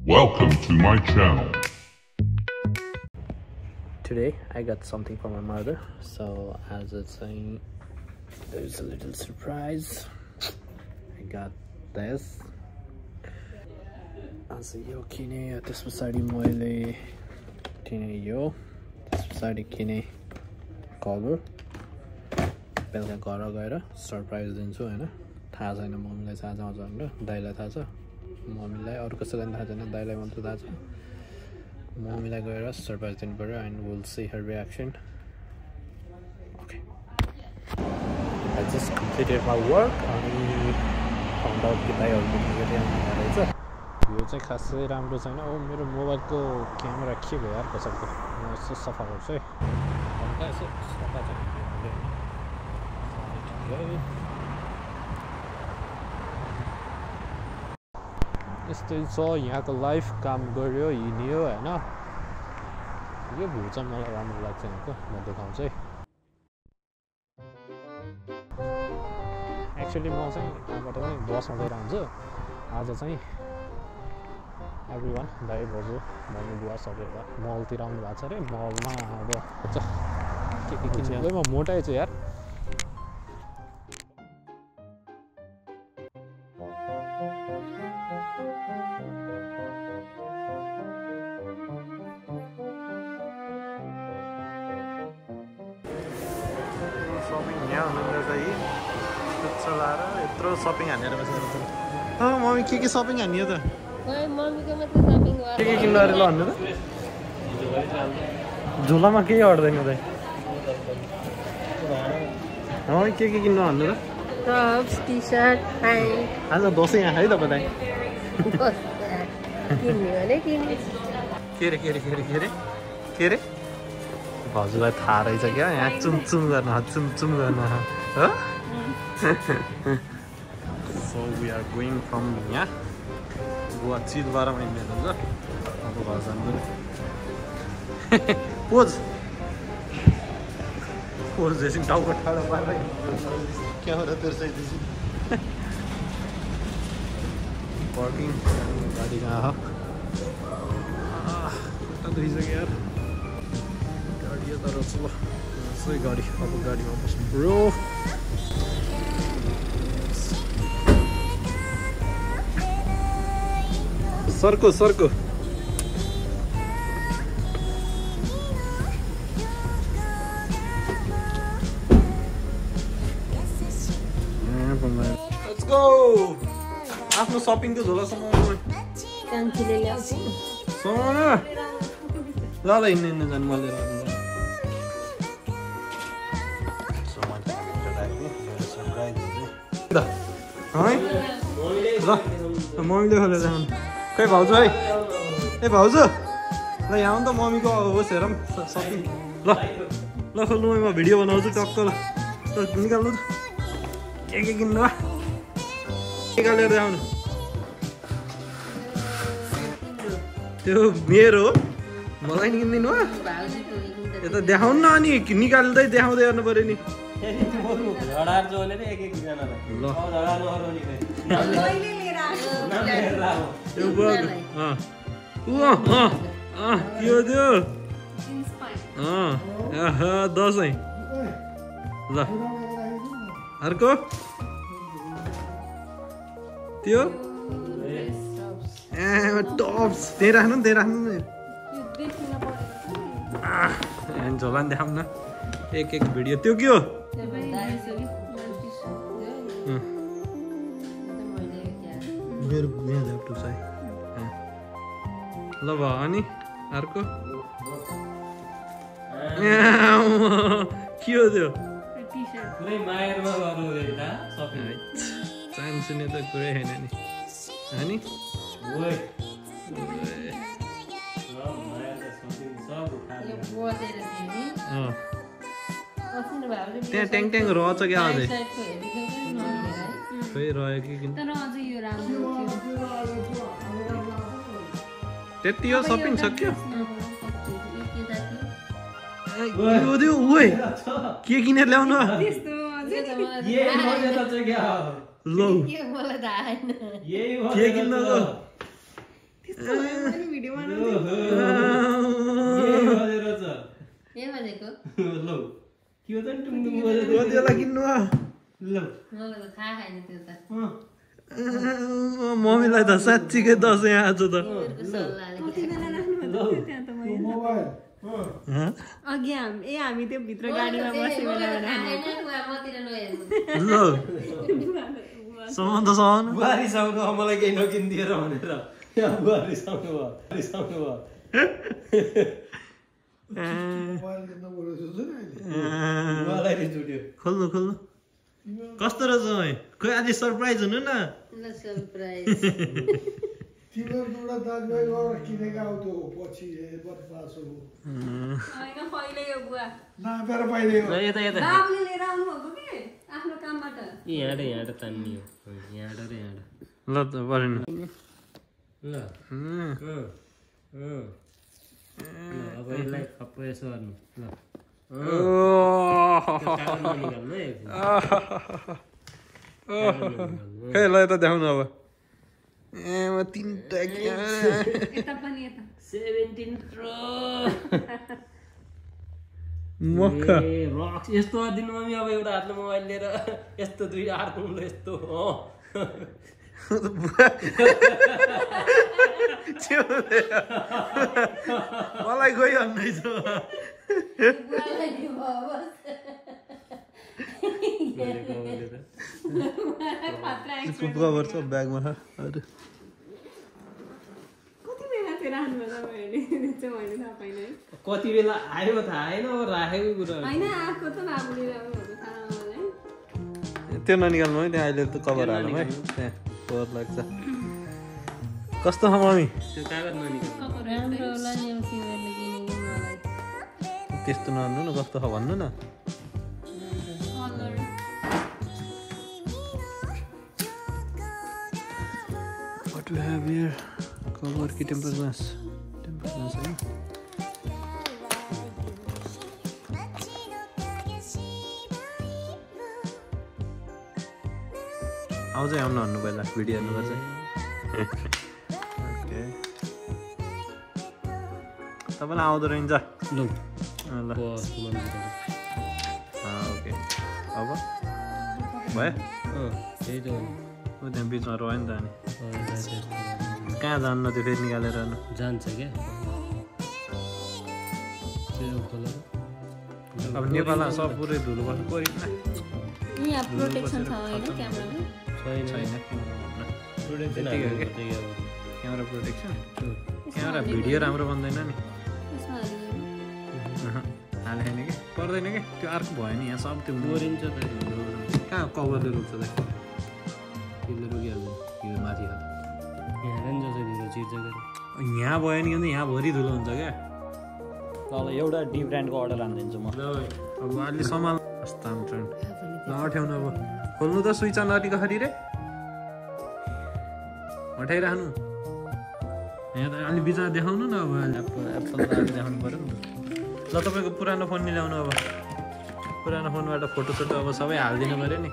Welcome to my channel. Today I got something from my mother, so as it's saying, there's a little surprise. I got this. As yo kine त्यसपछि मैले किने यो त्यसपछि किने cover बेलुका घर गएर सरप्राइज दिन्छु हैन थाहा छैन मम्मीलाई थाहा छ भनेर दाइलाई थाहा छ मम्मीलाई अरु कसैलाई थाहा छैन दाइलाई मात्र थाहा छ मम्मीलाई गएर सरप्राइज दिनु पर्यो and we'll see her reaction. Okay, I just completed my work and found out कि दाइहरुको भिडियो रहेछ यो चाहिँ खासै राम्रो छैन ओ मेरो मोबाइलको क्यामेरा के भयो यार कसैको म यसो सफा गर्छु है हल्का यसो सफा चाहिँ यस्तै छ यहाँको लाइफ काम गर्यो हिँड्यो हैन यो भ्यू चाहिँ मलाई राम्रो लाग्छ यहाँको म देखाउँछु है एक्चुअली म चाहिँ यहाँबाट चाहिँ बसमा गएर हुन्छु आज चाहिँ एभ्रीवान दाइ बोजू मम्मी बुवा सबैजना मलतिर आउनु भएको छ अरे मलमा अब के किन्छु म मोटाइ छु यार शपिङ यहाँ हुनुहुँदा चाहिँ चलाएर यत्रो शपिङ हानेर बसेर मम्मी के शपिङ हान्यो त के किन्नु अरे ल भन्नु त झोलामा केही अट्दैन दाइ मम्मी के किन्नु भन्नु त टप्स टी-शर्ट प्यान्ट आज दसैँ यहाँ है तपाईँ दाइ के रे भाउजूलाई थाहा रहेछ क्या यहाँ चुमचुम गर्न हो so we are going from यहाँ बुवा चिलबारमा हिँड्ने हुन्छ अब घर जानु पोज जैसे टाउको ठाडो पारेर क्यामेरा तेर्साइदिन्छु पार्किङ गाडी कहाँ हो दुइसक्यो यार गाडी यता रहेछ ल सही गाडी अब गाडीमा बस्नु ब्रो सर्को Let's go! आफ्नो शपिङको झोलासम्म ल हिँड्नु जानु मैले मम्मीले खोलेर जानु खै भाउजू है ए भाउजू ल यहाँ आउनु त मम्मीको होस् हेरौँ सपिङ ल खोल्नु म भिडियो बनाउँछु टक्क ल निकाल्नु त के किन्नु निकालेर आउनु त्यो मेरो मलाई नि किनिदिनु हो यता देखाउनु न अनि निकाल्दै देखाउँदै गर्नु पऱ्यो नि के हो त्यो दसैँ ल अर्को त्यो टप्स त्यही राख्नु झोला नि देखाउँ न एक भिडियो त्यो के हो मेरो ल्यापटप चाहिँ ल भयो अनि अर्को के हो त्यो चाहन्छु नि त कुरै छैन नि अनि त्यहाँ ट्याङ रहेछ क्या अझै खै रह्यो कि त्यति हो शपिङ सक्यो के किनेर ल्याउनु ल के किन्न के भनेको कतिवटा किन्नु मलाई त थाहा छैन त्यो त मम्मीलाई त साँच्चीकै दसैँ आज त अघि हामी त्यो भित्र गाडीमा बसेर ल सामान त सामान बुहारी साउनु मलाई केही नकिनिदिएर भनेर बुहारी साउनु भयो खोल्नु खोल्नु कस्तो रहेछ है खोइ आज सरप्राइज हुनु न सरप्राइज तिम्रो दुडा दाजुभाइ गएर किनेको आउँथ्यो पछि बदमासो होइन पहिले यो बुवा नापेर पहिले यता यता बाबुले लिएर आउनुभएको के आफ्नो कामबाट यहाँ तान्ने हो यहाँ र यहाँ ल त परेन ल अब यसलाई खप्प यसो गर्नु ल खै ल यता देखाउनु अब म तिनटा यता पनि यता 17 प्रो मक्खा रक्स यस्तो गरिदिनु मम्मी अब एउटा हातले मोबाइल लिएर यस्तो दुई अर्को यस्तो मलाई गइ भन्दैछ कभर छ ब्यागमा अरू कति बेला चाहिँ राख्नुभयो तपाईँहरूले त्यो चाहिँ मैले थाहा पाइनँ है कति बेला आयो थाहा होइन अब राखेको कुरा होइन आएको त बाबुले ल्याउनुभएको थाहा मलाई त्यो ननिकाल्नु है त्यहाँ अहिले त कभर हालौँ है त्यहाँ कभर लाग्छ कस्तो छ मम्मी त्यो कागज ननिकाल्नु राम्रो होला नि अब तिमीहरूले किनेको मलाई त्यस्तो नभन्नु न कस्तो छ भन्नु न What do we have here? Cover Ki temper glass है आउँछ आउनु भन्नु पहिला भिडियो हेर्नुपर्छ ओके तपाईँलाई आउँदो रहेछ ल ल ओके अब भयो त्यही त ऊ त्यहाँ बिचमा रह्यो नि त अनि कहाँ जान्न त्यो फेरि निकालेर जान्छ क्या अब नेपालमा सब पुरै धुलो बस्नु पऱ्यो यहाँ प्रोटेक्सन छ होइन क्यामेरामा छैन त्यतिकै हो क्या क्यामेरा प्रोटेक्सन क्यामेरा भिडियो राम्रो बन्दैन नि यसमा हाले छैन कि पर्दैन कि त्यो अर्को भयो नि यहाँ सब त्यो मोरिन्छ त कहाँ कभरले रोक्छ त त्यसले रोकिहाल्छ हिरो माथि हात यहाँ पनि जस्तो भिडियो चिर्छ यहाँ भयो नि अन्त यहाँ भरि धुलो हुन्छ क्या ल एउटा डी ब्रान्डको अर्डर हानिदिन्छु म अब अहिले सामान ल अठ्याउनु अब खोल्नु त स्विच अन अलिक खरि रे हटाइराख्नु यहाँ त अलि बिचमा देखाउनु न अब एप्पल देखाउनु पऱ्यो नि ल तपाईँको पुरानो फोन मिलाउनु अब पुरानो फोनबाट फोटोसोटो अब सबै हालिदिनु पऱ्यो नि